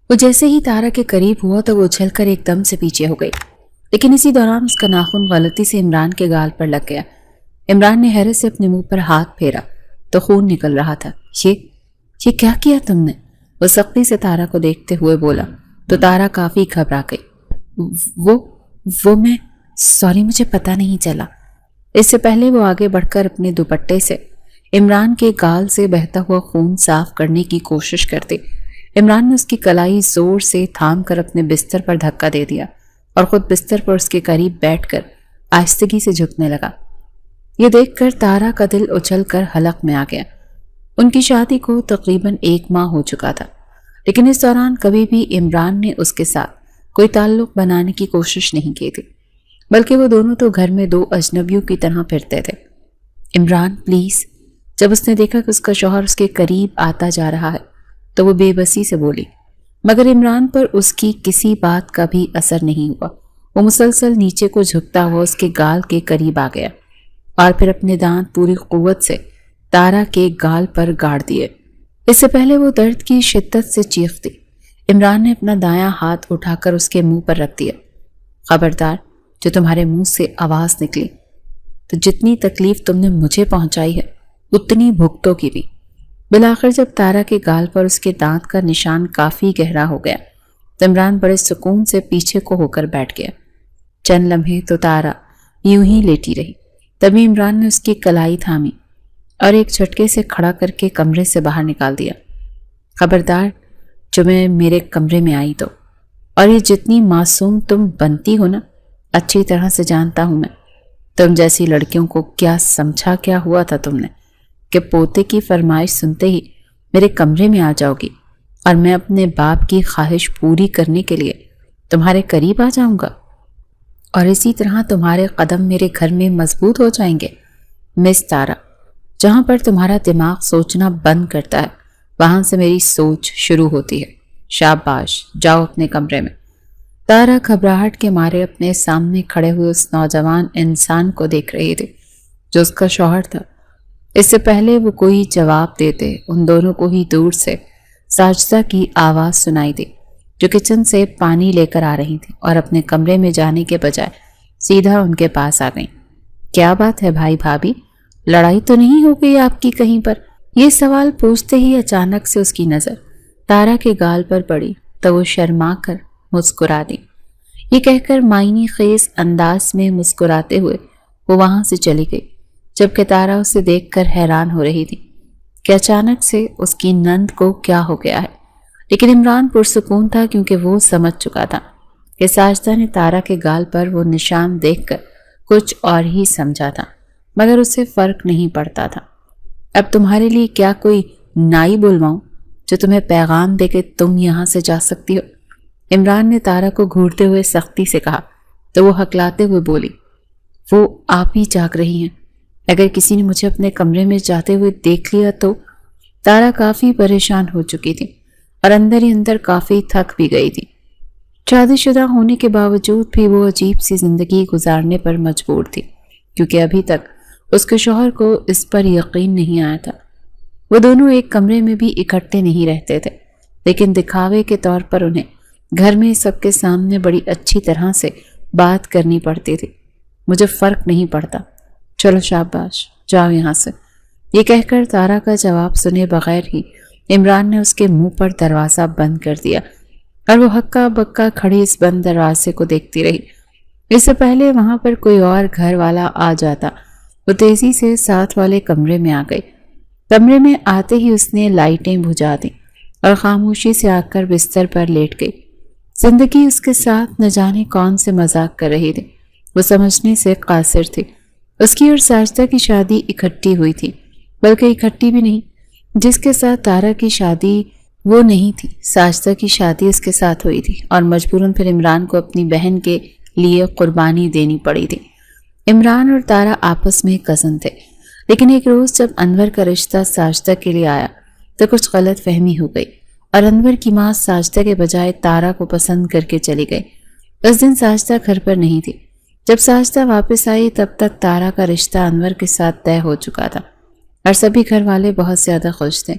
وہ جیسے ہی تارا کے قریب ہوا تو وہ اچھل کر ایک دم سے پیچھے ہو گئی، لیکن اسی دوران اس کا ناخن غلطی سے عمران کے گال پر لگ گیا۔ عمران نے حیرت سے اپنے منہ پر ہاتھ پھیرا تو خون نکل رہا تھا۔ یہ کیا کیا تم نے؟ وہ سختی سے تارا کو دیکھتے ہوئے بولا تو تارا کافی گھبرا گئی۔ وہ میں سوری، مجھے پتہ نہیں چلا۔ اس سے پہلے وہ آگے بڑھ کر اپنے دوپٹے سے عمران کے گال سے بہتا ہوا خون صاف کرنے کی کوشش کرتے، عمران نے اس کی کلائی زور سے تھام کر اپنے بستر پر دھکا دے دیا اور خود بستر پر اس کے قریب بیٹھ کر آہستگی سے جھکنے لگا۔ یہ دیکھ کر تارا کا دل اچھل کر حلق میں آ گیا۔ ان کی شادی کو تقریباً 1 ماہ ہو چکا تھا، لیکن اس دوران کبھی بھی عمران نے اس کے ساتھ کوئی تعلق بنانے کی کوشش نہیں کی تھی، بلکہ وہ دونوں تو گھر میں 2 اجنبیوں کی طرح پھرتے تھے۔ عمران پلیز، جب اس نے دیکھا کہ اس کا شوہر اس کے قریب آتا جا رہا ہے تو وہ بے بسی سے بولی، مگر عمران پر اس کی کسی بات کا بھی اثر نہیں ہوا۔ وہ مسلسل نیچے کو جھکتا ہوا اس کے گال کے قریب آ گیا اور پھر اپنے دانت پوری قوت سے تارا کے گال پر گاڑ دیے۔ اس سے پہلے وہ درد کی شدت سے چیختی، عمران نے اپنا دایاں ہاتھ اٹھا کر اس کے منہ پر رکھ دیا۔ خبردار، جو تمہارے منہ سے آواز نکلی تو جتنی تکلیف تم نے مجھے پہنچائی ہے اتنی بھگتو کی بھی۔ بالآخر جب تارا کے گال پر اس کے دانت کا نشان کافی گہرا ہو گیا تو عمران بڑے سکون سے پیچھے کو ہو کر بیٹھ گیا۔ چند لمحے تو تارا یوں ہی لیٹی رہی، تبھی عمران نے اس کی کلائی تھامی اور ایک جھٹکے سے کھڑا کر کے کمرے سے باہر نکال دیا۔ خبردار، جو میں میرے کمرے میں آئی تو، اور یہ جتنی معصوم تم بنتی ہو نا، اچھی طرح سے جانتا ہوں میں تم جیسی لڑکیوں کو کیا سمجھا کیا ہوا تھا تم نے کہ پوتے کی فرمائش سنتے ہی میرے کمرے میں آ جاؤ گی اور میں اپنے باپ کی خواہش پوری کرنے کے لیے تمہارے قریب آ جاؤں گا اور اسی طرح تمہارے قدم میرے گھر میں مضبوط ہو جائیں گے۔ مس تارا، جہاں پر تمہارا دماغ سوچنا بند کرتا ہے وہاں سے میری سوچ شروع ہوتی ہے۔ شاباش، جاؤ اپنے کمرے میں۔ تارا گھبراہٹ کے مارے اپنے سامنے کھڑے ہوئے اس نوجوان انسان کو دیکھ رہی تھی جو اس کا شوہر تھا۔ اس سے پہلے وہ کوئی جواب دیتے ان دونوں کو ہی دور سے ساجدہ کی آواز سنائی دی جو کچن سے پانی لے کر آ رہی تھی اور اپنے کمرے میں جانے کے بجائے سیدھا ان کے پاس آ گئیں۔ کیا بات ہے بھائی بھابھی، لڑائی تو نہیں ہو گئی آپ کی کہیں پر؟ یہ سوال پوچھتے ہی اچانک سے اس کی نظر تارا کے گال پر پڑی تو وہ شرما کر مسکرا دی۔ یہ کہہ کر معنی خیز انداز میں مسکراتے ہوئے وہ وہاں سے چلی گئی، جبکہ تارا اسے دیکھ کر حیران ہو رہی تھی کہ اچانک سے اس کی نند کو کیا ہو گیا ہے۔ لیکن عمران پرسکون تھا کیونکہ وہ سمجھ چکا تھا کہ ساجدہ نے تارا کے گال پر وہ نشان دیکھ کر کچھ اور ہی سمجھا تھا، مگر اسے فرق نہیں پڑتا تھا۔ اب تمہارے لیے کیا کوئی نائی بلواؤں جو تمہیں پیغام دے کہ تم یہاں سے جا سکتی ہو؟ عمران نے تارا کو گھورتے ہوئے سختی سے کہا تو وہ ہکلاتے ہوئے بولی، وہ آپ ہی جاگ رہی ہیں، اگر کسی نے مجھے اپنے کمرے میں جاتے ہوئے دیکھ لیا تو۔ تارا کافی پریشان ہو چکی تھی اور اندر ہی اندر کافی تھک بھی گئی تھی۔ شادی شدہ ہونے کے باوجود بھی وہ عجیب سی زندگی گزارنے پر مجبور تھی کیونکہ ابھی تک اس کے شوہر کو اس پر یقین نہیں آیا تھا۔ وہ دونوں ایک کمرے میں بھی اکٹھے نہیں رہتے تھے، لیکن دکھاوے کے طور پر انہیں گھر میں سب کے سامنے بڑی اچھی طرح سے بات کرنی پڑتی تھی۔ مجھے فرق نہیں پڑتا، چلو شاباش، جاؤ یہاں سے۔ یہ کہہ کر تارا کا جواب سنے بغیر ہی عمران نے اس کے منہ پر دروازہ بند کر دیا اور وہ ہکا بکا کھڑی اس بند دروازے کو دیکھتی رہی۔ اس سے پہلے وہاں پر کوئی اور گھر والا آ جاتا وہ تیزی سے ساتھ والے کمرے میں آ گئی۔ کمرے میں آتے ہی اس نے لائٹیں بجھا دیں اور خاموشی سے آ کر بستر پر لیٹ گئی۔ زندگی اس کے ساتھ نہ جانے کون سے مذاق کر رہی تھی، وہ سمجھنے سے قاصر تھی۔ اس کی اور ساجدہ کی شادی اکٹھی ہوئی تھی، بلکہ اکٹھی بھی نہیں۔ جس کے ساتھ تارا کی شادی وہ نہیں تھی، ساجدہ کی شادی اس کے ساتھ ہوئی تھی اور مجبوراً پھر عمران کو اپنی بہن کے لیے قربانی دینی پڑی تھی۔ عمران اور تارا آپس میں کزن تھے، لیکن ایک روز جب انور کا رشتہ ساجدہ کے لیے آیا تو کچھ غلط فہمی ہو گئی اور انور کی ماں ساجدہ کے بجائے تارا کو پسند کر کے چلی گئی۔ اس دن ساجدہ گھر پر نہیں تھی۔ جب ساجدہ واپس آئی تب تک تارا کا رشتہ انور کے ساتھ طے ہو چکا تھا اور سبھی گھر والے بہت زیادہ خوش تھے۔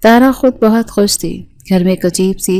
تارا خود بہت خوش تھی۔ گھر میں ایک عجیب سی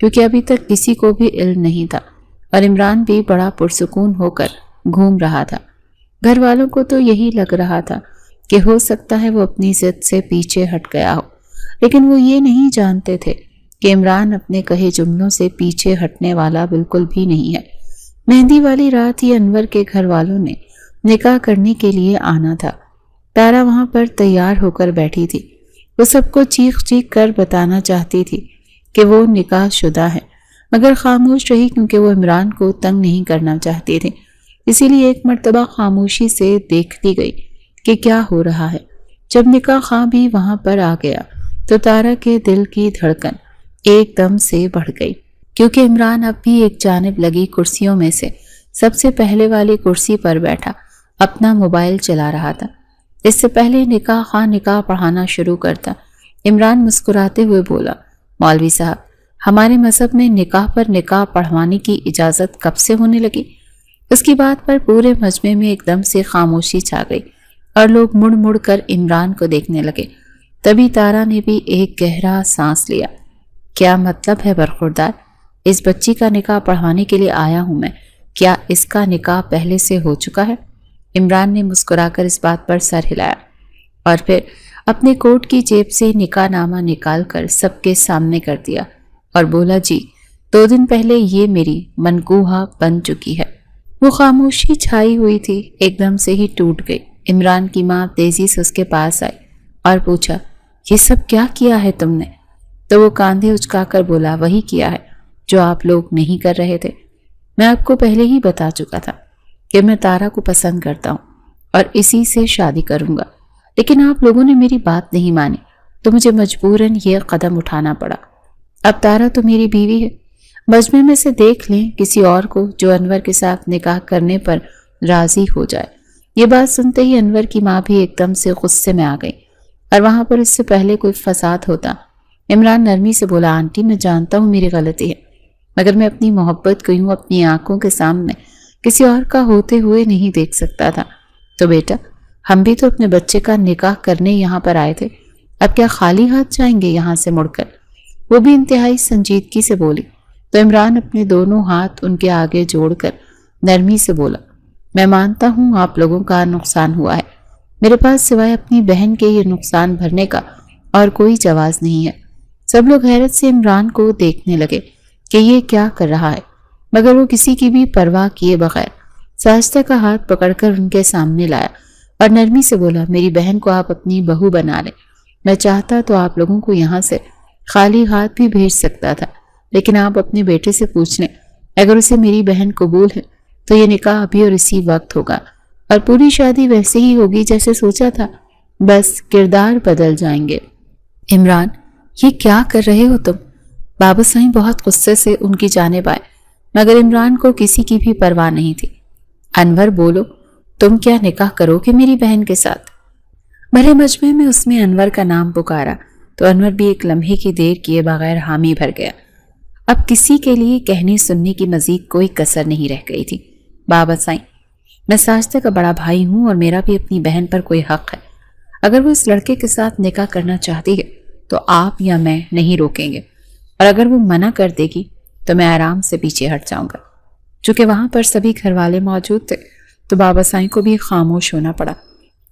کیونکہ ابھی تک کسی کو بھی علم نہیں تھا اور عمران بھی بڑا پرسکون ہو کر گھوم رہا تھا۔ گھر والوں کو تو یہی لگ رہا تھا کہ ہو سکتا ہے وہ اپنی ضد سے پیچھے ہٹ گیا ہو، لیکن وہ یہ نہیں جانتے تھے کہ عمران اپنے کہے جملوں سے پیچھے ہٹنے والا بالکل بھی نہیں ہے۔ مہندی والی رات ہی انور کے گھر والوں نے نکاح کرنے کے لیے آنا تھا۔ تارا وہاں پر تیار ہو کر بیٹھی تھی۔ وہ سب کو چیخ چیخ کر بتانا چاہتی تھی کہ وہ نکاح شدہ ہے، مگر خاموش رہی کیونکہ وہ عمران کو تنگ نہیں کرنا چاہتی تھی۔ اسی لیے ایک مرتبہ خاموشی سے دیکھتی گئی کہ کیا ہو رہا ہے۔ جب نکاح خواہ بھی وہاں پر آ گیا تو تارا کے دل کی دھڑکن ایک دم سے بڑھ گئی، کیونکہ عمران اب بھی ایک جانب لگی کرسیوں میں سے سب سے پہلے والی کرسی پر بیٹھا اپنا موبائل چلا رہا تھا۔ اس سے پہلے نکاح خواہ نکاح پڑھانا شروع کرتا، عمران مسکراتے ہوئے بولا، مولوی صاحب، ہمارے مذہب میں نکاح پر نکاح پڑھوانے کی اجازت کب سے ہونے لگی؟ اس کی بات پر پورے مجمع میں ایک دم سے خاموشی چھا گئی اور لوگ مڑ مڑ کر عمران کو دیکھنے لگے۔ تبھی تارا نے بھی ایک گہرا سانس لیا۔ کیا مطلب ہے برخوردار؟ اس بچی کا نکاح پڑھوانے کے لیے آیا ہوں میں، کیا اس کا نکاح پہلے سے ہو چکا ہے؟ عمران نے مسکرا کر اس بات پر سر ہلایا اور پھر اپنے کوٹ کی جیب سے نکاح نامہ نکال کر سب کے سامنے کر دیا اور بولا، جی 2 دن پہلے یہ میری منکوحہ بن چکی ہے۔ وہ خاموشی چھائی ہوئی تھی ایک دم سے ہی ٹوٹ گئی۔ عمران کی ماں تیزی سے اس کے پاس آئی اور پوچھا، یہ سب کیا کیا ہے تم نے؟ تو وہ کاندھے اچکا کر بولا، وہی کیا ہے جو آپ لوگ نہیں کر رہے تھے۔ میں آپ کو پہلے ہی بتا چکا تھا کہ میں تارا کو پسند کرتا ہوں اور اسی سے شادی کروں گا، لیکن آپ لوگوں نے میری بات نہیں مانی تو مجھے مجبوراً یہ قدم اٹھانا پڑا۔ اب تارا تو میری بیوی ہے۔ مجمع میں سے دیکھ لیں کسی اور کو جو انور کے ساتھ نکاح کرنے پر راضی ہو جائے۔ یہ بات سنتے ہی انور کی ماں بھی ایک دم سے غصے میں آ گئی اور وہاں پر اس سے پہلے کوئی فساد ہوتا۔ عمران نرمی سے بولا، آنٹی میں جانتا ہوں میری غلطی ہے، مگر میں اپنی محبت کو یوں اپنی آنکھوں کے سامنے کسی اور کا ہوتے ہوئے نہیں دیکھ سکتا تھا۔ تو بیٹا، ہم بھی تو اپنے بچے کا نکاح کرنے یہاں پر آئے تھے، اب کیا خالی ہاتھ جائیں گے یہاں سے مڑ کر؟ وہ بھی انتہائی سنجیدگی سے بولی۔ تو عمران اپنے دونوں ہاتھ ان کے آگے جوڑ کر نرمی سے بولا، میں مانتا ہوں آپ لوگوں کا نقصان ہوا ہے، میرے پاس سوائے اپنی بہن کے یہ نقصان بھرنے کا اور کوئی جواز نہیں ہے۔ سب لوگ حیرت سے عمران کو دیکھنے لگے کہ یہ کیا کر رہا ہے، مگر وہ کسی کی بھی پرواہ کیے بغیر ساجدہ کا ہاتھ پکڑ کر ان کے سامنے لایا اور نرمی سے بولا، میری بہن کو آپ اپنی بہو بنا لیں، میں چاہتا تو آپ لوگوں کو یہاں سے خالی ہاتھ بھی بھیج سکتا تھا، لیکن آپ اپنے بیٹے سے پوچھ لیں، اگر اسے میری بہن قبول ہے تو یہ نکاح ابھی اور اسی وقت ہوگا اور پوری شادی ویسے ہی ہوگی جیسے سوچا تھا، بس کردار بدل جائیں گے۔ عمران، یہ کیا کر رہے ہو تم؟ بابا سائیں بہت غصے سے ان کی جانب آئے، مگر عمران کو کسی کی بھی پرواہ نہیں تھی۔ انور، بولو، تم کیا نکاح کرو گے میری بہن کے ساتھ؟ بھرے مجمع میں اس میں انور کا نام پکارا تو انور بھی ایک لمحے کی دیر کیے بغیر حامی بھر گیا۔ اب کسی کے لیے کہنے سننے کی مزید کوئی کسر نہیں رہ گئی تھی۔ بابا سائیں، میں ساجدہ کا بڑا بھائی ہوں اور میرا بھی اپنی بہن پر کوئی حق ہے۔ اگر وہ اس لڑکے کے ساتھ نکاح کرنا چاہتی ہے تو آپ یا میں نہیں روکیں گے، اور اگر وہ منع کر دے گی تو میں آرام سے پیچھے ہٹ جاؤں گا۔ چونکہ وہاں پر سبھی گھر والے موجود تھے تو بابا سائیں کو بھی خاموش ہونا پڑا۔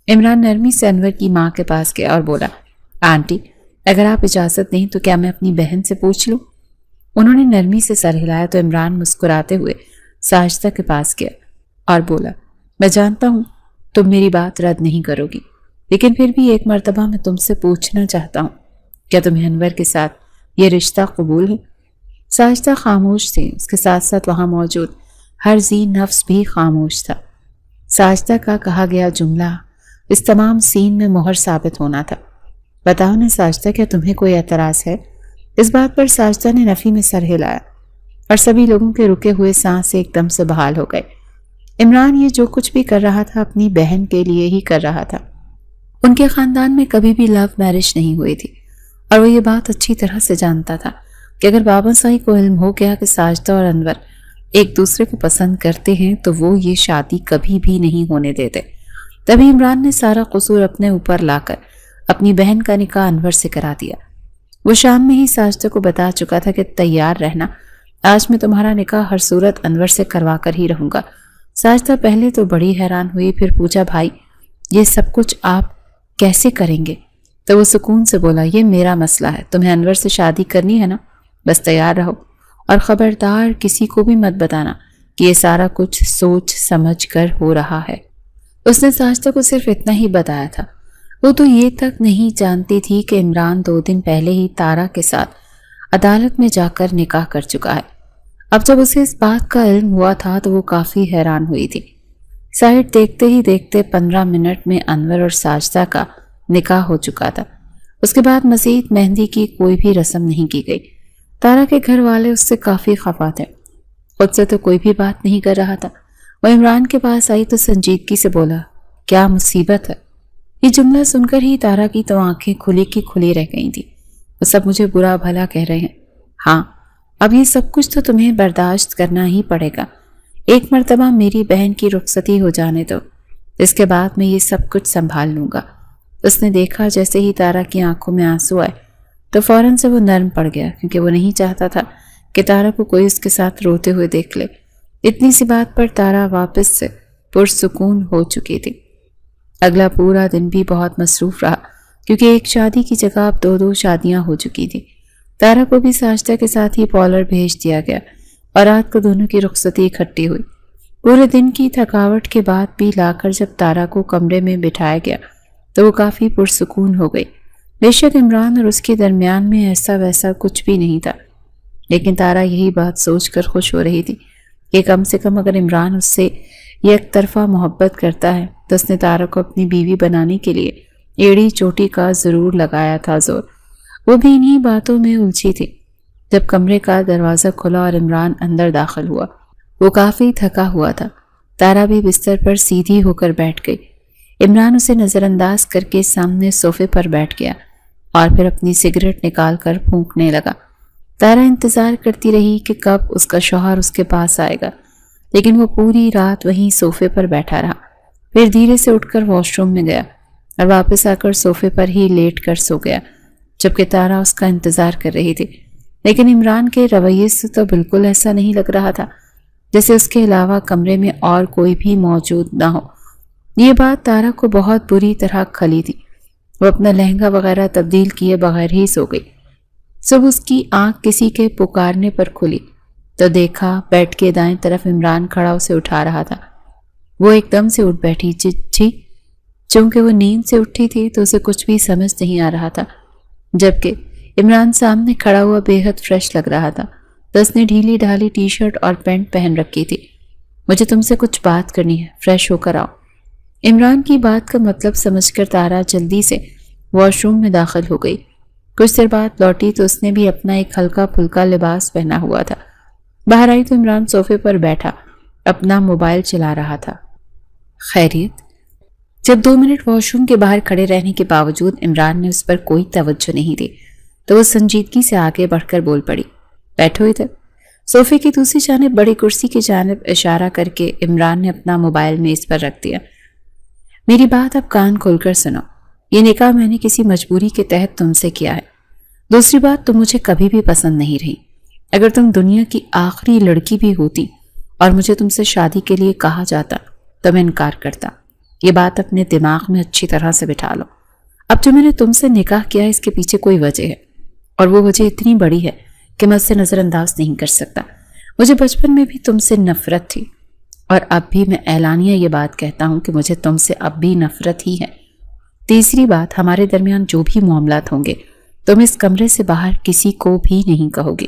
عمران نرمی سے انور کی ماں کے پاس گیا اور بولا، آنٹی، اگر آپ اجازت دیں تو کیا میں اپنی بہن سے پوچھ لوں؟ انہوں نے نرمی سے سر ہلایا تو عمران مسکراتے ہوئے ساجدہ کے پاس گیا اور بولا، میں جانتا ہوں تم میری بات رد نہیں کرو گی، لیکن پھر بھی ایک مرتبہ میں تم سے پوچھنا چاہتا ہوں، کیا تمہیں انور کے ساتھ یہ رشتہ قبول ہے؟ ساجدہ خاموش تھی، اس کے ساتھ ساتھ وہاں موجود ہر ذی نفس بھی خاموش تھا۔ ساجدہ کا کہا گیا جملہ اس تمام سین میں مہر ثابت ہونا تھا۔ بتاؤ نا ساجدہ، کیا تمہیں کوئی اعتراض ہے؟ اس بات پر ساجدہ نے نفی میں سر ہلایا اور سبھی لوگوں کے رکے ہوئے سانس ایک دم سے بحال ہو گئے۔ عمران یہ جو کچھ بھی کر رہا تھا اپنی بہن کے لیے ہی کر رہا تھا۔ ان کے خاندان میں کبھی بھی لو میرج نہیں ہوئی تھی اور وہ یہ بات اچھی طرح سے جانتا تھا کہ اگر بابا سائی کو علم ہو گیا کہ ساجدہ اور انور ایک دوسرے کو پسند کرتے ہیں تو وہ یہ شادی کبھی بھی نہیں ہونے دیتے۔ تبھی عمران نے سارا قصور اپنے اوپر لا کر اپنی بہن کا نکاح انور سے کرا دیا۔ وہ شام میں ہی ساجدہ کو بتا چکا تھا کہ تیار رہنا، آج میں تمہارا نکاح ہر صورت انور سے کروا کر ہی رہوں گا۔ ساجدہ پہلے تو بڑی حیران ہوئی، پھر پوچھا بھائی یہ سب کچھ آپ کیسے کریں گے؟ تو وہ سکون سے بولا یہ میرا مسئلہ ہے، تمہیں انور سے شادی کرنی ہے نا، بس تیار رہو اور خبردار کسی کو بھی مت بتانا کہ یہ سارا کچھ سوچ سمجھ کر ہو رہا ہے۔ اس نے ساجدہ کو صرف اتنا ہی بتایا تھا، وہ تو یہ تک نہیں جانتی تھی کہ عمران 2 دن پہلے ہی تارا کے ساتھ عدالت میں جا کر نکاح کر چکا ہے۔ اب جب اسے اس بات کا علم ہوا تھا تو وہ کافی حیران ہوئی تھی۔ سائٹ دیکھتے ہی دیکھتے 15 منٹ میں انور اور ساجدہ کا نکاح ہو چکا تھا۔ اس کے بعد مزید مہندی کی کوئی بھی رسم نہیں کی گئی۔ تارا کے گھر والے اس سے کافی خفا تھے، خود سے تو کوئی بھی بات نہیں کر رہا تھا۔ وہ عمران کے پاس آئی تو سنجیدگی سے بولا کیا مصیبت ہے؟ یہ جملہ سن کر ہی تارا کی تو آنکھیں کھلی کی کھلی رہ گئی تھی۔ وہ سب مجھے برا بھلا کہہ رہے ہیں، ہاں اب یہ سب کچھ تو تمہیں برداشت کرنا ہی پڑے گا۔ ایک مرتبہ میری بہن کی رخصتی ہو جانے دو، اس کے بعد میں یہ سب کچھ سنبھال لوں گا۔ اس نے دیکھا جیسے ہی تارا کی آنکھوں میں آنسو آئے تو فوراً سے وہ نرم پڑ گیا، کیونکہ وہ نہیں چاہتا تھا کہ تارا کو کوئی اس کے ساتھ روتے ہوئے دیکھ لے۔ اتنی سی بات پر تارا واپس سے پرسکون ہو چکی تھی۔ اگلا پورا دن بھی بہت مصروف رہا، کیونکہ ایک شادی کی جگہ اب 2 شادیاں ہو چکی تھی۔ تارا کو بھی ساجدہ کے ساتھ ہی پارلر بھیج دیا گیا اور رات کو دونوں کی رخصتی اکٹھی ہوئی۔ پورے دن کی تھکاوٹ کے بعد بھی لا کر جب تارا کو کمرے میں بٹھایا گیا تو وہ کافی پرسکون ہو گئی۔ بے شک عمران اور اس کے درمیان میں ایسا ویسا کچھ بھی نہیں تھا، لیکن تارا یہی بات سوچ کر خوش ہو رہی تھی کہ کم سے کم اگر عمران اس سے یک طرفہ محبت کرتا ہے تو اس نے تارا کو اپنی بیوی بنانے کے لیے ایڑی چوٹی کا ضرور لگایا تھا زور۔ وہ بھی انہی باتوں میں الجھی تھی جب کمرے کا دروازہ کھلا اور عمران اندر داخل ہوا۔ وہ کافی تھکا ہوا تھا۔ تارا بھی بستر پر سیدھی ہو کر بیٹھ گئی۔ عمران اسے نظر انداز کر کے سامنے صوفے پر بیٹھ گیا اور پھر اپنی سگریٹ نکال کر پھونکنے لگا۔ تارا انتظار کرتی رہی کہ کب اس کا شوہر اس کے پاس آئے گا، لیکن وہ پوری رات وہیں صوفے پر بیٹھا رہا۔ پھر دھیرے سے اٹھ کر واش روم میں گیا اور واپس آ کر صوفے پر ہی لیٹ کر سو گیا، جبکہ تارا اس کا انتظار کر رہی تھی۔ لیکن عمران کے رویے سے تو بالکل ایسا نہیں لگ رہا تھا جیسے اس کے علاوہ کمرے میں اور کوئی بھی موجود نہ ہو۔ یہ بات تارا کو بہت بری طرح کھلی تھی۔ وہ اپنا لہنگا وغیرہ تبدیل کیے بغیر ہی سو گئی۔ صبح اس کی آنکھ کسی کے پکارنے پر کھلی تو دیکھا بیڈ کے دائیں طرف عمران کھڑا اسے اٹھا رہا تھا۔ وہ ایک دم سے اٹھ بیٹھی چچی، چونکہ وہ نیند سے اٹھی تھی تو اسے کچھ بھی سمجھ نہیں آ رہا تھا، جبکہ عمران سامنے کھڑا ہوا بے حد فریش لگ رہا تھا۔ تو اس نے ڈھیلی ڈھالی ٹی شرٹ اور پینٹ پہن رکھی تھی۔ مجھے تم سے کچھ بات کرنی ہے، فریش ہو کر آؤ۔ عمران کی بات کا مطلب سمجھ کر تارا جلدی سے واش روم میں داخل ہو گئی۔ کچھ دیر بعد لوٹی تو اس نے بھی اپنا ایک ہلکا پھلکا لباس پہنا ہوا تھا۔ باہر آئی تو عمران صوفے پر بیٹھا اپنا موبائل چلا رہا تھا۔ خیریت؟ جب 2 منٹ واش روم کے باہر کھڑے رہنے کے باوجود عمران نے اس پر کوئی توجہ نہیں دی تو وہ سنجیدگی سے آگے بڑھ کر بول پڑی، بیٹھو ادھر۔ صوفے کی دوسری جانب بڑی کرسی کی جانب اشارہ کر کے عمران نے اپنا موبائل میز پر رکھ دیا۔ میری بات اب کان کھول کر سنو، یہ نکاح میں نے کسی مجبوری کے تحت تم سے کیا ہے۔ دوسری بات، تم مجھے کبھی بھی پسند نہیں رہی۔ اگر تم دنیا کی آخری لڑکی بھی ہوتی اور مجھے تم سے شادی کے لیے کہا جاتا تو میں انکار کرتا۔ یہ بات اپنے دماغ میں اچھی طرح سے بٹھا لو۔ اب جو میں نے تم سے نکاح کیا اس کے پیچھے کوئی وجہ ہے، اور وہ وجہ اتنی بڑی ہے کہ میں اس سے نظر انداز نہیں کر سکتا۔ مجھے بچپن میں بھی تم سے نفرت تھی اور اب بھی میں اعلانیہ یہ بات کہتا ہوں کہ مجھے تم سے اب بھی نفرت ہی ہے۔ تیسری بات، ہمارے درمیان جو بھی معاملات ہوں گے تم اس کمرے سے باہر کسی کو بھی نہیں کہو گی۔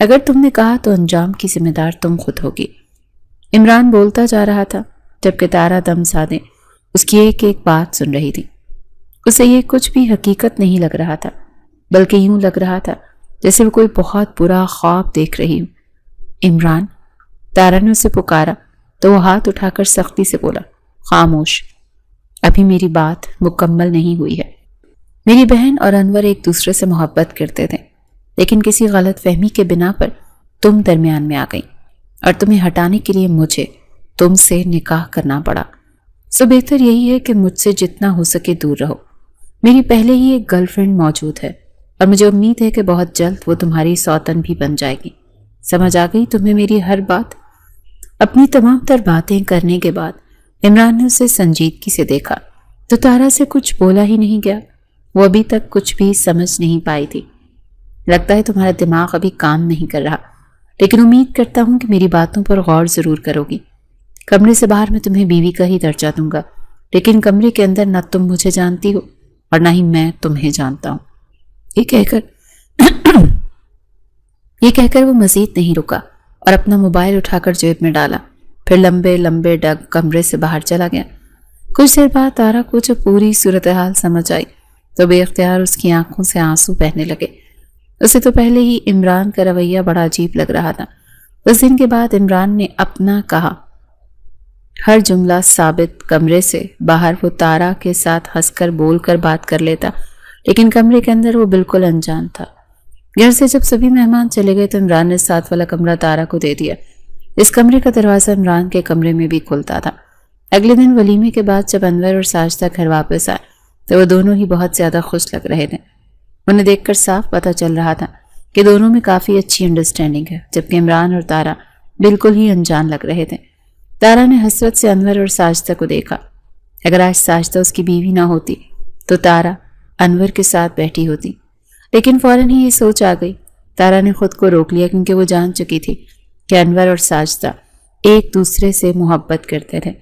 اگر تم نے کہا تو انجام کی ذمہ دار تم خود ہوگی۔ عمران بولتا جا رہا تھا جبکہ تارا دم سادے اس کی ایک ایک بات سن رہی تھی۔ اسے یہ کچھ بھی حقیقت نہیں لگ رہا تھا، بلکہ یوں لگ رہا تھا جیسے وہ کوئی بہت برا خواب دیکھ رہی ہوں۔ عمران، تارا نے اسے پکارا تو وہ ہاتھ اٹھا کر سختی سے بولا، خاموش، ابھی میری بات مکمل نہیں ہوئی ہے۔ میری بہن اور انور ایک دوسرے سے محبت کرتے تھے، لیکن کسی غلط فہمی کے بنا پر تم درمیان میں آ گئی اور تمہیں ہٹانے کے لیے مجھے تم سے نکاح کرنا پڑا۔ سو بہتر یہی ہے کہ مجھ سے جتنا ہو سکے دور رہو۔ میری پہلے ہی ایک گرل فرینڈ موجود ہے اور مجھے امید ہے کہ بہت جلد وہ تمہاری سوتن بھی بن جائے گی۔ سمجھ آ گئی تمہیں میری ہر بات؟ اپنی تمام تر باتیں کرنے کے بعد عمران نے اسے سنجیدگی سے دیکھا تو تارا سے کچھ بولا ہی نہیں گیا۔ وہ ابھی تک کچھ بھی سمجھ نہیں پائی تھی۔ لگتا ہے تمہارا دماغ ابھی کام نہیں کر رہا، لیکن امید کرتا ہوں کہ میری باتوں پر غور ضرور کرو گی۔ کمرے سے باہر میں تمہیں بیوی کا ہی درجہ دوں گا، لیکن کمرے کے اندر نہ تم مجھے جانتی ہو اور نہ ہی میں تمہیں جانتا ہوں۔ یہ کہہ کر وہ مزید نہیں رکا اور اپنا موبائل اٹھا کر جیب میں ڈالا، پھر لمبے لمبے ڈگ کمرے سے باہر چلا گیا۔ کچھ دیر بعد تارا کو جب پوری صورتحال سمجھ آئی تو بے اختیار اس کی آنکھوں سے آنسو بہنے لگے۔ اسے تو پہلے ہی عمران کا رویہ بڑا عجیب لگ رہا تھا۔ اس دن کے بعد عمران نے اپنا کہا ہر جملہ ثابت کمرے سے باہر وہ تارا کے ساتھ ہنس کر بول کر بات کر لیتا، لیکن کمرے کے اندر وہ بالکل انجان تھا۔ گھر سے جب سبھی مہمان چلے گئے تو عمران نے ساتھ والا کمرہ تارا کو دے دیا۔ اس کمرے کا دروازہ عمران کے کمرے میں بھی کھلتا تھا۔ اگلے دن ولیمے کے بعد جب انور اور ساجدہ گھر واپس آئے تو وہ دونوں ہی بہت زیادہ خوش لگ رہے تھے۔ انہیں دیکھ کر صاف پتہ چل رہا تھا کہ دونوں میں کافی اچھی انڈرسٹینڈنگ ہے، جبکہ عمران اور تارا بالکل ہی انجان لگ رہے تھے۔ تارا نے حسرت سے انور اور ساجدہ کو دیکھا۔ اگر آج ساجدہ اس کی بیوی نہ ہوتی تو تارا انور کے ساتھ بیٹھی ہوتی، لیکن فوراً ہی یہ سوچ آ گئی۔ تارا نے خود کو روک لیا کیونکہ وہ جان چکی تھی کہ انور اور ساجدہ ایک دوسرے سے محبت کرتے تھے۔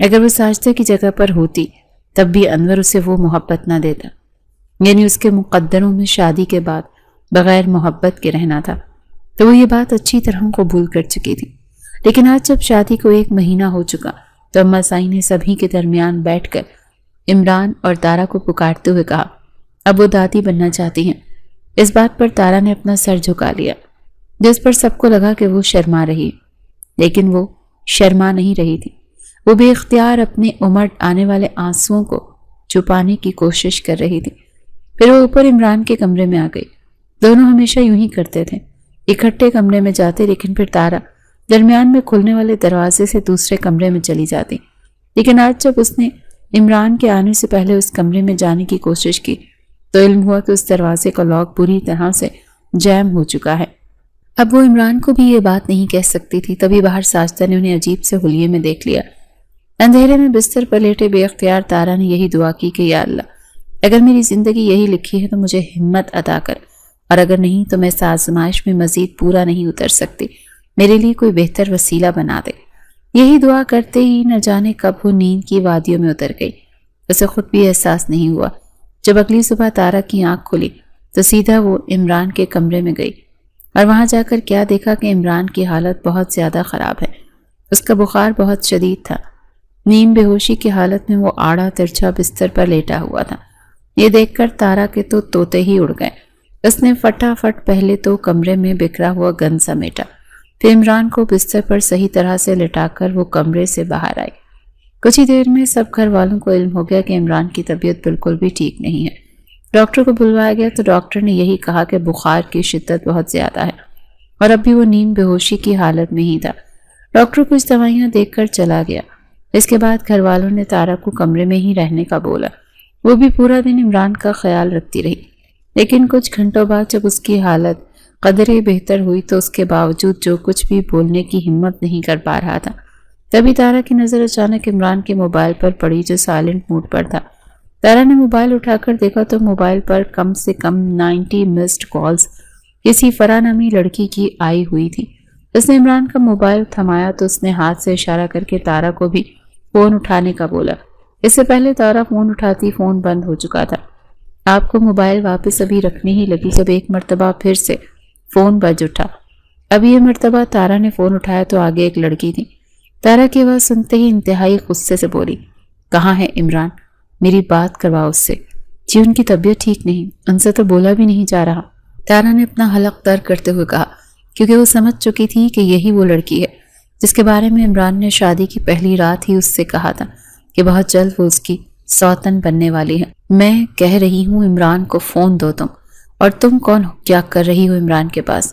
اگر وہ ساجدہ کی جگہ پر ہوتی تب بھی انور اسے وہ محبت نہ دیتا، یعنی اس کے مقدروں میں شادی کے بعد بغیر محبت کے رہنا تھا۔ تو وہ یہ بات اچھی طرح قبول کر چکی تھی۔ لیکن آج جب شادی کو 1 مہینہ ہو چکا تو اماں سائی نے سبھی کے درمیان بیٹھ کر عمران اور تارا کو پکارتے ہوئے کہا اب وہ دادی بننا چاہتی ہیں۔ اس بات پر تارا نے اپنا سر جھکا لیا، جس پر سب کو لگا کہ وہ شرما رہی ہے، لیکن وہ شرما نہیں رہی تھی۔ وہ بے اختیار اپنے امٹ آنے والے آنسوؤں کو چھپانے کی کوشش کر رہی تھی۔ پھر وہ اوپر عمران کے کمرے میں آ گئی۔ دونوں ہمیشہ یوں ہی کرتے تھے، اکٹھے کمرے میں جاتے، لیکن پھر تارا درمیان میں کھلنے والے دروازے سے دوسرے کمرے میں چلی جاتی۔ لیکن آج جب اس نے عمران کے آنے سے پہلے اس کمرے میں جانے کی کوشش کی تو علم ہوا کہ اس دروازے کا لاک بری طرح سے جیم ہو چکا ہے۔ اب وہ عمران کو بھی یہ بات نہیں کہہ سکتی تھی۔ تبھی باہر ساجدہ نے انہیں عجیب سے حلیے میں دیکھ لیا۔ اندھیرے میں بستر پر لیٹے بے اختیار تارا نے یہی دعا کی کہ یا اللہ، اگر میری زندگی یہی لکھی ہے تو مجھے ہمت عطا کر، اور اگر نہیں تو میں اس آزمائش میں مزید پورا نہیں اتر سکتی، میرے لیے کوئی بہتر وسیلہ بنا دے۔ یہی دعا کرتے ہی نہ جانے کب وہ نیند کی وادیوں میں اتر گئی۔ اسے خود بھی احساس نہیں ہوا۔ جب اگلی صبح تارا کی آنکھ کھلی تو سیدھا وہ عمران کے کمرے میں گئی اور وہاں جا کر کیا دیکھا کہ عمران کی حالت بہت زیادہ خراب ہے۔ اس کا بخار بہت شدید تھا۔ نیم بے ہوشی کی حالت میں وہ آڑا ترچھا بستر پر لیٹا ہوا تھا۔ یہ دیکھ کر تارا کے تو طوطے ہی اڑ گئے۔ اس نے فٹافٹ پہلے تو کمرے میں بکھرا ہوا گند سمیٹا، پھر عمران کو بستر پر صحیح طرح سے لٹا کر وہ کمرے سے باہر آئی۔ کچھ ہی دیر میں سب گھر والوں کو علم ہو گیا کہ عمران کی طبیعت بالکل بھی ٹھیک نہیں ہے۔ ڈاکٹر کو بلوایا گیا تو ڈاکٹر نے یہی کہا کہ بخار کی شدت بہت زیادہ ہے اور اب بھی وہ نیم بے ہوشی کی حالت میں ہی تھا۔ ڈاکٹر کچھ دوائیاں دیکھ کر چلا گیا۔ اس کے بعد گھر والوں نے تارا کو کمرے میں ہی رہنے کا بولا۔ وہ بھی پورا دن عمران کا خیال رکھتی رہی، لیکن کچھ گھنٹوں بعد جب اس کی حالت قدرے بہتر ہوئی تو اس کے باوجود جو کچھ بھی بولنے کی ہمت نہیں کر پا رہا تھا۔ تبھی تارا کی نظر اچانک عمران کے موبائل پر پڑی جو سائلنٹ موڈ پر تھا۔ تارا نے موبائل اٹھا کر دیکھا تو موبائل پر کم سے کم 90 مسڈ کالز کسی فرح نامی لڑکی کی آئی ہوئی تھی۔ اس نے عمران کا موبائل تھمایا تو اس نے ہاتھ سے اشارہ کر کے تارا کو بھی فون اٹھانے کا بولا۔ اس سے پہلے تارا فون اٹھاتی فون بند ہو چکا تھا۔ آپ کو موبائل واپس ابھی رکھنے ہی لگی جب ایک مرتبہ پھر سے فون بج اٹھا۔ اب یہ مرتبہ تارا نے فون اٹھایا تو آگے ایک لڑکی تھی۔ تارا کی آواز سنتے ہی انتہائی غصے سے بولی، کہاں ہے عمران؟ میری بات کرواؤ اس سے۔ جی ان کی طبیعت ٹھیک نہیں، ان سے تو بولا بھی نہیں جا رہا، تارا نے اپنا حلق تر کرتے ہوئے کہا، کیونکہ وہ سمجھ چکی تھی کہ یہی وہ لڑکی ہے جس کے بارے میں عمران نے شادی کی پہلی رات ہی اس سے کہا تھا کہ بہت جلد وہ اس کی سوتن بننے والی ہے۔ میں کہہ رہی ہوں عمران کو فون دو تم، اور تم کون ہو؟ کیا کر رہی ہو عمران کے پاس؟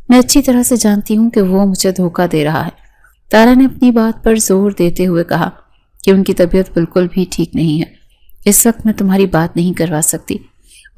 میں اچھی طرح سے جانتی ہوں کہ وہ مجھے دھوکہ دے رہا ہے۔ تارا نے اپنی بات پر زور دیتے ہوئے کہا کہ ان کی طبیعت بالکل بھی ٹھیک نہیں ہے، اس وقت میں تمہاری بات نہیں کروا سکتی۔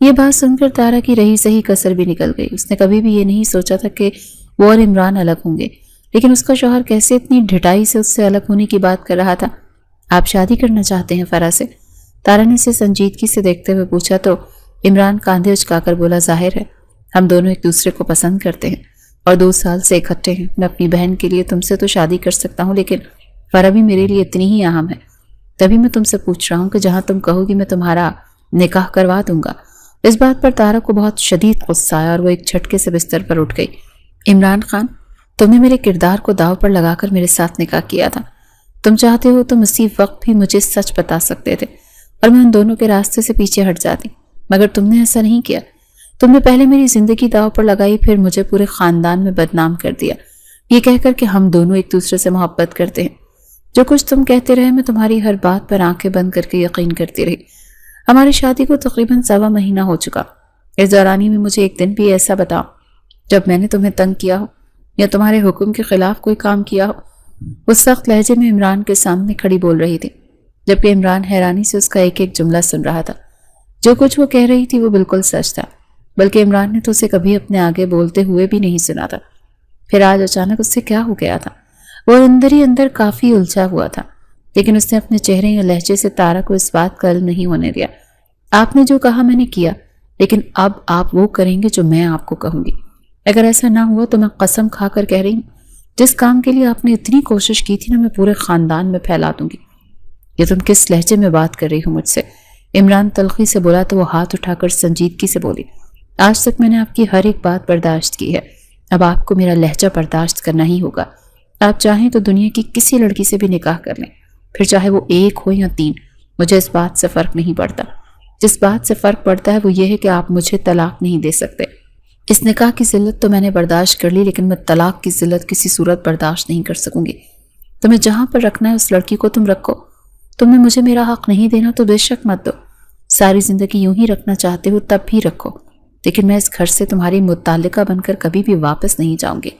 یہ بات سن کر تارا کی رہی سہی کسر بھی نکل گئی۔ اس نے کبھی بھی یہ نہیں سوچا تھا کہ وہ اور عمران الگ ہوں گے، لیکن اس کا شوہر کیسے اتنی ڈھٹائی سے اس سے الگ ہونے کی بات کر رہا تھا۔ آپ شادی کرنا چاہتے ہیں فرا سے؟ تارا نے اسے سنجیدگی سے دیکھتے ہوئے پوچھا تو عمران کاندھے اچکا کر بولا، ظاہر ہے ہم دونوں ایک دوسرے کو پسند کرتے ہیں اور 2 سال سے اکٹھے ہیں۔ میں اپنی بہن کے لیے تم سے تو شادی کر سکتا ہوں، لیکن فرا بھی میرے لیے اتنی ہی اہم ہے۔ تبھی میں تم سے پوچھ رہا ہوں کہ جہاں تم کہو گی میں تمہارا نکاح کروا دوں گا۔ اس بات پر تارا کو بہت شدید غصہ آیا اور وہ ایک جھٹکے سے بستر پر اٹھ گئی۔ عمران خان، تم نے میرے کردار کو داؤ پر لگا کر میرے ساتھ نکاح کیا تھا۔ تم چاہتے ہو تو اسی وقت بھی مجھے سچ بتا سکتے تھے اور میں ان دونوں کے راستے سے پیچھے ہٹ جاتی، مگر تم نے ایسا نہیں کیا۔ تم نے پہلے میری زندگی داؤ پر لگائی، پھر مجھے پورے خاندان میں بدنام کر دیا، یہ کہہ کر کہ ہم دونوں ایک دوسرے سے محبت کرتے ہیں۔ جو کچھ تم کہتے رہے میں تمہاری ہر بات پر آنکھیں بند کر کے یقین کرتی رہی۔ ہماری شادی کو تقریباً 1.25 مہینہ ہو چکا۔ اس دورانی میں مجھے ایک دن بھی ایسا بتاؤ جب میں نے تمہیں تنگ کیا ہو یا تمہارے حکم کے خلاف کوئی کام کیا ہو۔ وہ سخت لہجے میں عمران کے سامنے کھڑی بول رہی تھی، جبکہ عمران حیرانی سے اس کا ایک ایک جملہ سن رہا تھا۔ جو کچھ وہ کہہ رہی تھی وہ بالکل سچ تھا، بلکہ عمران نے تو اسے کبھی اپنے آگے بولتے ہوئے بھی نہیں سنا تھا۔ پھر آج اچانک اس سے کیا ہو گیا تھا؟ وہ اندر ہی اندر کافی الجھا ہوا تھا، لیکن اس نے اپنے چہرے یا لہجے سے تارا کو اس بات کا علم نہیں ہونے دیا۔ آپ نے جو کہا میں نے کیا، لیکن اب آپ وہ کریں گے جو میں آپ کو کہوں گی۔ اگر ایسا نہ ہوا تو میں قسم کھا کر کہہ رہی ہوں، جس کام کے لیے آپ نے اتنی کوشش کی تھی نا، میں پورے خاندان میں پھیلا دوں گی۔ یہ تم کس لہجے میں بات کر رہی ہو مجھ سے؟ عمران تلخی سے بولا تو وہ ہاتھ اٹھا کر سنجیدگی سے بولی، آج تک میں نے آپ کی ہر ایک بات برداشت کی ہے، اب آپ کو میرا لہجہ برداشت کرنا ہی ہوگا۔ آپ چاہیں تو دنیا کی کسی لڑکی سے بھی نکاح کر لیں، پھر چاہے وہ 1 ہو یا 3، مجھے اس بات سے فرق نہیں پڑتا۔ جس بات سے فرق پڑتا ہے وہ یہ ہے کہ آپ مجھے طلاق نہیں دے سکتے۔ اس نکاح کی ذلت تو میں نے برداشت کر لی، لیکن میں طلاق کی ذلت کسی صورت برداشت نہیں کر سکوں گی۔ تمہیں جہاں پر رکھنا ہے اس لڑکی کو تم رکھو۔ تم نے مجھے میرا حق نہیں دینا تو بے شک مت دو۔ ساری زندگی یوں ہی رکھنا چاہتے ہو تب بھی رکھو، لیکن میں اس گھر سے تمہاری متعلقہ بن کر کبھی بھی واپس نہیں جاؤں گی۔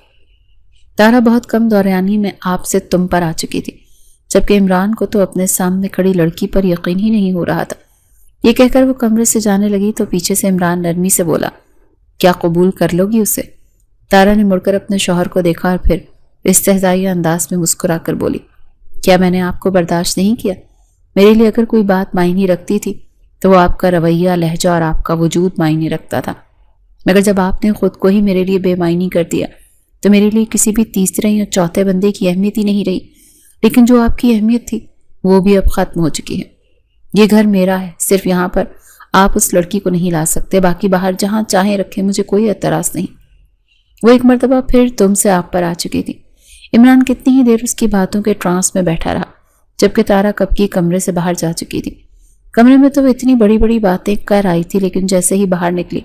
تارا بہت کم دورانی میں آپ سے تم پر آ چکی تھی، جبکہ عمران کو تو اپنے سامنے کھڑی لڑکی پر یقین ہی نہیں ہو رہا تھا۔ یہ کہہ کر وہ کمرے سے جانے لگی تو پیچھے سے عمران نرمی سے بولا، کیا قبول کر لو گی اسے؟ تارا نے مڑ کر اپنے شوہر کو دیکھا اور پھر استہزائیہ انداز میں مسکرا کر بولی، کیا میں نے آپ کو برداشت نہیں کیا؟ میرے لیے اگر کوئی بات معنی رکھتی تھی تو وہ آپ کا رویہ، لہجہ اور آپ کا وجود معنی رکھتا تھا، مگر جب آپ نے خود کو ہی میرے لیے بے معنی کر دیا تو میرے لیے کسی بھی تیسرے یا چوتھے بندے کی اہمیت ہی نہیں رہی۔ لیکن جو آپ کی اہمیت تھی وہ بھی اب ختم ہو چکی ہے۔ یہ گھر میرا ہے، صرف یہاں پر آپ اس لڑکی کو نہیں لا سکتے، باقی باہر جہاں چاہیں رکھیں، مجھے کوئی اعتراض نہیں۔ وہ ایک مرتبہ پھر تم سے آپ پر آ چکی تھی۔ عمران کتنی ہی دیر اس کی باتوں کے ٹرانس میں بیٹھا رہا، جبکہ تارا کب کی کمرے سے باہر جا چکی تھی۔ کمرے میں تو وہ اتنی بڑی بڑی باتیں کر آئی تھی، لیکن جیسے ہی باہر نکلی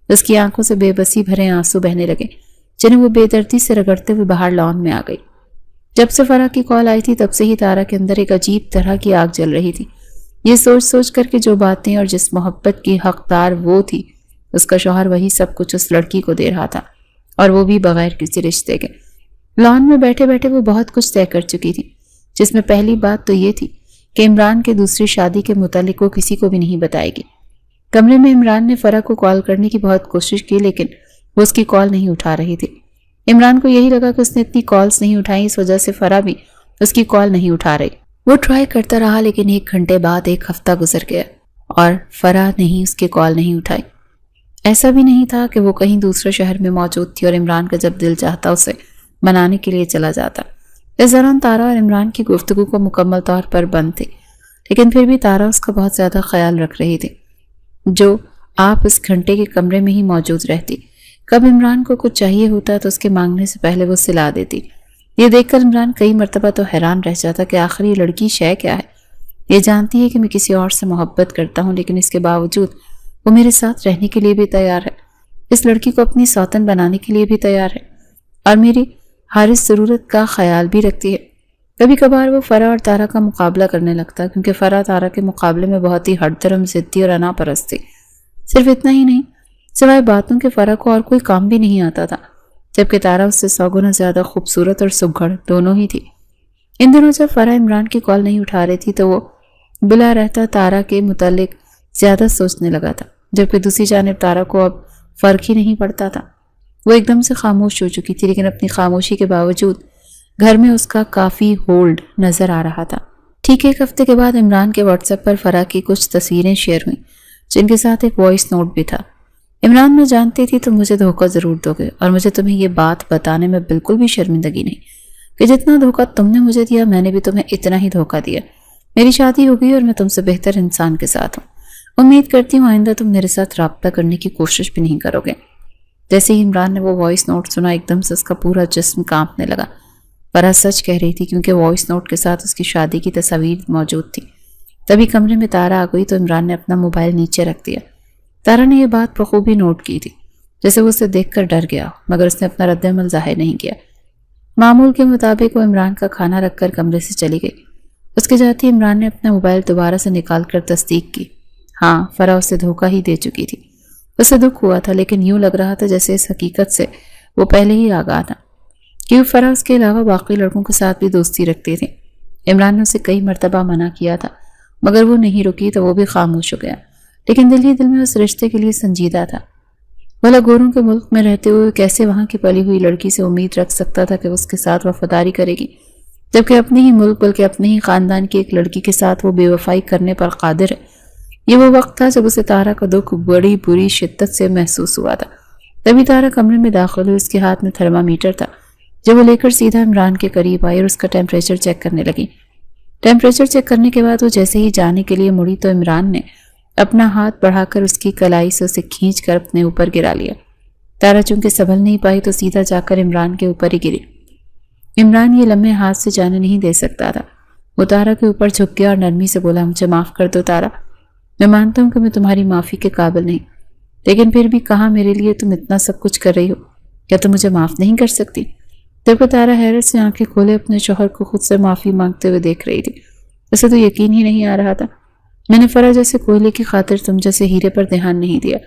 اس کی آنکھوں سے بے بسی بھرے آنسو بہنے لگے، جنہیں وہ بے دردی سے رگڑتے ہوئے باہر لان میں آ گئی۔ جب سے فرح کی کال آئی تھی تب سے ہی تارا کے اندر ایک عجیب طرح کی آگ جل رہی تھی، یہ سوچ سوچ کر کہ جو باتیں اور جس محبت کی حقدار وہ تھی، اس کا شوہر وہی سب کچھ اس لڑکی کو دے رہا تھا، اور وہ بھی بغیر کسی رشتے کے۔ لان میں بیٹھے بیٹھے وہ بہت کچھ طے کر چکی تھی، جس میں پہلی بات تو یہ تھی کہ عمران کے دوسری شادی کے متعلق وہ کسی کو بھی نہیں بتائے گی۔ کمرے میں عمران نے فرح کو کال کرنے کی بہت کوشش کی، لیکن وہ اس کی کال نہیں اٹھا رہی تھی۔ عمران کو یہی لگا کہ اس نے اتنی کالز نہیں اٹھائی، اس وجہ سے فرح بھی اس کی کال نہیں اٹھا رہی۔ وہ ٹرائی کرتا رہا، لیکن 1 گھنٹے بعد 1 ہفتہ گزر گیا اور فرح نہیں اس کی کال نہیں اٹھائی۔ ایسا بھی نہیں تھا کہ وہ کہیں دوسرے شہر میں موجود تھی اور عمران کا جب دل چاہتا اسے منانے کے لیے چلا جاتا۔ اس دوران تارا اور عمران کی گفتگو کو مکمل طور پر بند تھی، لیکن پھر بھی تارا اس کا بہت زیادہ خیال رکھ رہی تھی۔ جو آپ اس گھنٹے کے کمرے میں ہی موجود رہتی، کب عمران کو کچھ چاہیے ہوتا تو اس کے مانگنے سے پہلے وہ سلا دیتی۔ یہ دیکھ کر عمران کئی مرتبہ تو حیران رہ جاتا کہ آخر یہ لڑکی شے کیا ہے؟ یہ جانتی ہے کہ میں کسی اور سے محبت کرتا ہوں، لیکن اس کے باوجود وہ میرے ساتھ رہنے کے لیے بھی تیار ہے، اس لڑکی کو اپنی سوتن بنانے کے لیے بھی تیار ہے، اور میری ہر اس ضرورت کا خیال بھی رکھتی ہے۔ کبھی کبھار وہ فرح اور تارا کا مقابلہ کرنے لگتا، کیونکہ فرح تارا کے مقابلے میں بہت ہی ہٹ درم، ضدی اور انا پرست تھی۔ صرف اتنا ہی نہیں، سوائے باتوں کے فرح کو اور کوئی کام بھی نہیں آتا تھا، جبکہ تارا اس سے 100 گنا زیادہ خوبصورت اور سگھڑ دونوں ہی تھی۔ ان دنوں جب فرح عمران کی کال نہیں اٹھا رہی تھی تو وہ بلا رہتا تارا کے متعلق زیادہ سوچنے لگا تھا، جبکہ دوسری جانب تارا کو اب فرق ہی نہیں پڑتا تھا۔ وہ ایک دم سے خاموش ہو چکی تھی، لیکن اپنی خاموشی کے باوجود گھر میں اس کا کافی ہولڈ نظر آ رہا تھا۔ ٹھیک ایک ہفتے کے بعد عمران کے واٹس ایپ پر فرح کی کچھ تصویریں شیئر ہوئیں، جن کے ساتھ ایک وائس نوٹ بھی تھا۔ عمران، میں جانتی تھی تم مجھے دھوکہ ضرور دو گے، اور مجھے تمہیں یہ بات بتانے میں بالکل بھی شرمندگی نہیں کہ جتنا دھوکہ تم نے مجھے دیا، میں نے بھی تمہیں اتنا ہی دھوکہ دیا۔ میری شادی ہو گئی اور میں تم سے بہتر انسان کے ساتھ ہوں۔ امید کرتی ہوں آئندہ تم میرے ساتھ رابطہ کرنے کی کوشش بھی نہیں کرو گے۔ جیسے ہی عمران نے وہ وائس نوٹ سنا، ایک دم سے اس کا پورا جسم کانپنے لگا۔ فرح سچ کہہ رہی تھی، کیونکہ وائس نوٹ کے ساتھ اس کی شادی کی تصاویر موجود تھی۔ تبھی کمرے میں تارا آ گئی تو عمران نے اپنا موبائل نیچے رکھ دیا۔ تارا نے یہ بات بخوبی نوٹ کی تھی، جیسے وہ اسے دیکھ کر ڈر گیا، مگر اس نے اپنا رد عمل ظاہر نہیں کیا۔ معمول کے مطابق وہ عمران کا کھانا رکھ کر کمرے سے چلی گئی۔ اس کے جاتے عمران نے اپنا موبائل دوبارہ سے نکال کر تصدیق کی۔ ہاں، فرح اسے دھوکہ ہی دے چکی تھی۔ اسے دکھ ہوا تھا، لیکن یوں لگ رہا تھا جیسے اس حقیقت سے وہ پہلے ہی آگاہ تھا، کیوں فرح اس کے علاوہ باقی لڑکوں کے ساتھ بھی دوستی رکھتی تھی۔ عمران نے اسے کئی مرتبہ منع کیا تھا، مگر وہ نہیں رکی تو وہ بھی خاموش ہو گیا، لیکن دل ہی دل میں اس رشتے کے لیے سنجیدہ تھا۔ بھلا گوروں کے ملک میں رہتے ہوئے کیسے وہاں کی پلی ہوئی لڑکی سے امید رکھ سکتا تھا کہ اس کے ساتھ وفاداری کرے گی، جبکہ اپنے ہی ملک بلکہ اپنے ہی خاندان کی ایک لڑکی کے ساتھ وہ بے وفائی کرنے پر قادر ہے۔ یہ وہ وقت تھا جب اسے تارا کا دکھ بڑی بری شدت سے محسوس ہوا تھا۔ تبھی تارا کمرے میں داخل ہوئی، اس کے ہاتھ میں تھرمامیٹر تھا، جب وہ لے کر سیدھا عمران کے قریب آئی اور اس کا ٹیمپریچر چیک کرنے لگی۔ ٹیمپریچر چیک کرنے کے بعد وہ جیسے ہی جانے کے لیے مڑی تو عمران نے اپنا ہاتھ بڑھا کر اس کی کلائی سے اسے کھینچ کر اپنے اوپر گرا لیا۔ تارا چونکہ سنبھل نہیں پائی تو سیدھا جا کر عمران کے اوپر ہی گری۔ عمران یہ لمحے ہاتھ سے جانے نہیں دے سکتا تھا۔ وہ تارا کے اوپر جھک گیا اور نرمی سے بولا، مجھے معاف کر دو تارا، میں مانتا ہوں کہ میں تمہاری معافی کے قابل نہیں، لیکن پھر بھی کہاں میرے لیے تم اتنا سب کچھ کر رہی ہو، کیا تم مجھے معاف نہیں کر سکتی؟ جبکہ تارا حیرت سے آنکھیں کھولے اپنے شوہر کو خود سے معافی مانگتے ہوئے دیکھ رہی تھی۔ اسے تو یقین ہی نہیں آ رہا تھا۔ میں نے فرح جیسے کوئلے کی خاطر تم جیسے ہیرے پر دھیان نہیں دیا۔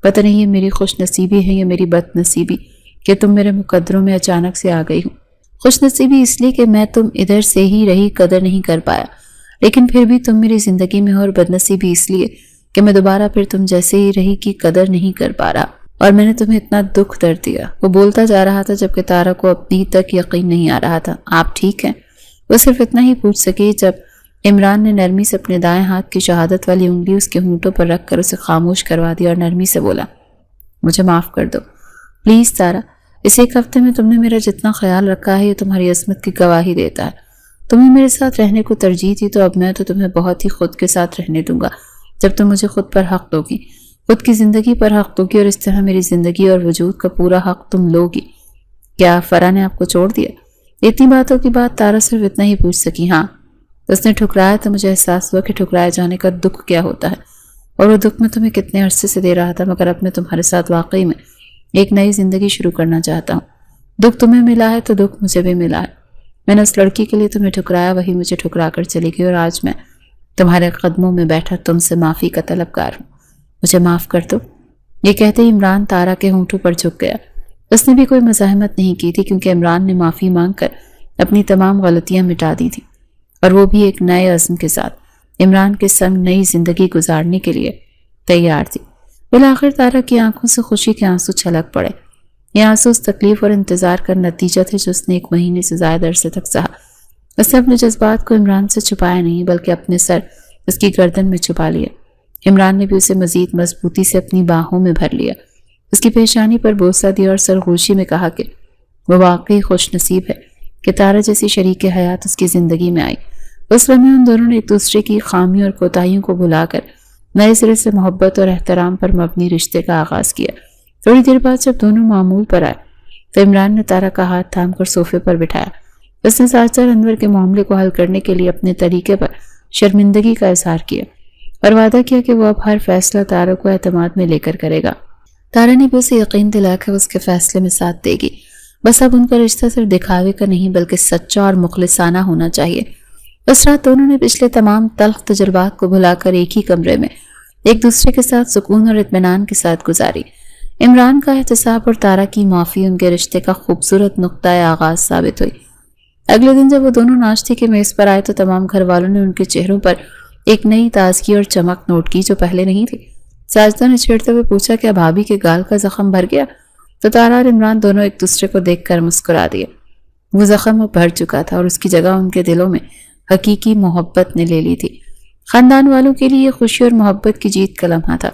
پتہ نہیں یہ میری خوش نصیبی ہے یا میری بد نصیبی کہ تم میرے مقدروں میں اچانک سے آ گئی ہو۔ خوش نصیبی اس لیے کہ میں تم ادھر سے ہی رہی قدر نہیں کر پایا، لیکن پھر بھی تم میری زندگی میں ہو، اور بد نصیبی اس لیے کہ میں دوبارہ پھر تم جیسے ہی رہی کی قدر نہیں کر پا رہا، اور میں نے تمہیں اتنا دکھ درد دیا۔ وہ بولتا جا رہا تھا جبکہ تارا کو اپنی تک یقین نہیں آ رہا تھا۔ آپ ٹھیک ہیں؟ وہ صرف اتنا ہی پوچھ سکی جب عمران نے نرمی سے اپنے دائیں ہاتھ کی شہادت والی انگلی اس کے ہونٹوں پر رکھ کر اسے خاموش کروا دیا اور نرمی سے بولا، مجھے معاف کر دو پلیز تارا، اس ایک ہفتے میں تم نے میرا جتنا خیال رکھا ہے یہ تمہاری عظمت کی گواہی دیتا ہے۔ تمہیں میرے ساتھ رہنے کو ترجیح دی تو اب میں تو تمہیں بہت ہی خود کے ساتھ رہنے دوں گا جب تم مجھے خود پر حق دو گی، خود کی زندگی پر حق دو گی، اور اس طرح میری زندگی اور وجود کا پورا حق تم لو گی۔ کیا فرح نے آپ کو چھوڑ دیا؟ اتنی باتوں کی بات تارا صرف اتنا ہی پوچھ سکی۔ ہاں، اس نے ٹھکرایا تو مجھے احساس ہوا کہ ٹھکرائے جانے کا دکھ کیا ہوتا ہے، اور وہ دکھ میں تمہیں کتنے عرصے سے دے رہا تھا، مگر اب میں تمہارے ساتھ واقعی میں ایک نئی زندگی شروع کرنا چاہتا ہوں۔ دکھ تمہیں ملا ہے تو دکھ مجھے بھی ملا ہے۔ میں نے اس لڑکی کے لیے تمہیں ٹھکرایا، وہی مجھے ٹھکرا کر چلی گئی، اور آج میں تمہارے قدموں میں بیٹھا تم سے معافی کا طلبگار ہوں، مجھے معاف کر دو۔ یہ کہتے ہی عمران تارا کے ہونٹوں پر جھک گیا۔ اس نے بھی کوئی مزاحمت نہیں کی تھی، کیونکہ عمران نے معافی مانگ کر اپنی تمام غلطیاں مٹا دی تھیں، اور وہ بھی ایک نئے عزم کے ساتھ عمران کے سنگ نئی زندگی گزارنے کے لیے تیار تھی۔ بالآخر تارا کی آنکھوں سے خوشی کے آنسو چھلک پڑے۔ یہ آنسو اس تکلیف اور انتظار کا نتیجہ تھے جو اس نے 1 مہینے سے زائد عرصے تک سہا۔ اس نے اپنے جذبات کو عمران سے چھپایا نہیں، بلکہ اپنے سر اس کی گردن میں چھپا لیا۔ عمران نے بھی اسے مزید مضبوطی سے اپنی باہوں میں بھر لیا، اس کی پیشانی پر بوسہ دیا اور سرگوشی میں کہا کہ وہ واقعی خوش نصیب ہے کہ تارا جیسی شریک حیات اس کی زندگی میں آئی۔ اس لمحے ان دونوں نے ایک دوسرے کی خامیوں اور کوتاہیوں کو بھلا کر نئے سرے سے محبت اور احترام پر مبنی رشتے کا آغاز کیا۔ تھوڑی دیر بعد جب دونوں معمول پر آئے تو عمران نے تارا کا ہاتھ تھام کر صوفے پر بٹھایا۔ اس نے ساجدار انور کے معاملے کو حل کرنے کے لیے اپنے طریقے پر شرمندگی کا اظہار کیا اور وعدہ کیا کہ وہ اب ہر فیصلہ تارا کو اعتماد میں لے کر کرے گا۔ تارا نے بھی اسے یقین دلا کر اس کے فیصلے میں ساتھ دے گی۔ بس اب ان کا رشتہ صرف دکھاوے کا نہیں بلکہ سچا اور مخلصانہ ہونا چاہیے۔ اس رات دونوں نے پچھلے تمام تلخ تجربات کو بھلا کر ایک ہی کمرے میں ایک دوسرے کے ساتھ سکون اور اطمینان کے ساتھ گزاری۔ عمران کا احتساب اور تارا کی معافی ان کے رشتے کا خوبصورت نقطہ آغاز ثابت ہوئی۔ اگلے دن جب وہ دونوں ناشتے کے میز پر آئے تو تمام گھر والوں نے ان کے چہروں پر ایک نئی تازگی اور چمک نوٹ کی جو پہلے نہیں تھی۔ ساجدہ نے چھیڑتے ہوئے پوچھا کیا بھابھی کے گال کا زخم بھر گیا؟ تو تارا اور عمران دونوں ایک دوسرے کو دیکھ کر مسکرا دیے۔ وہ زخم اب بھر چکا تھا اور اس کی جگہ ان کے دلوں میں حقیقی محبت نے لے لی تھی۔ خاندان والوں کے لیے یہ خوشی اور محبت کی جیت کا لمحہ تھا،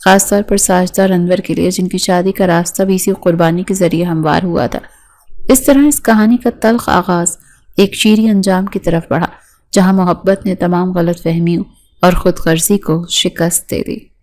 خاص طور پر ساجدہ اور انور کے لیے جن کی شادی کا راستہ بھی اسی قربانی کے ذریعے ہموار ہوا تھا۔ اس طرح اس کہانی کا تلخ آغاز ایک شیریں انجام کی طرف بڑھا، جہاں محبت نے تمام غلط فہمیوں اور خود غرضی کو شکست دے دی۔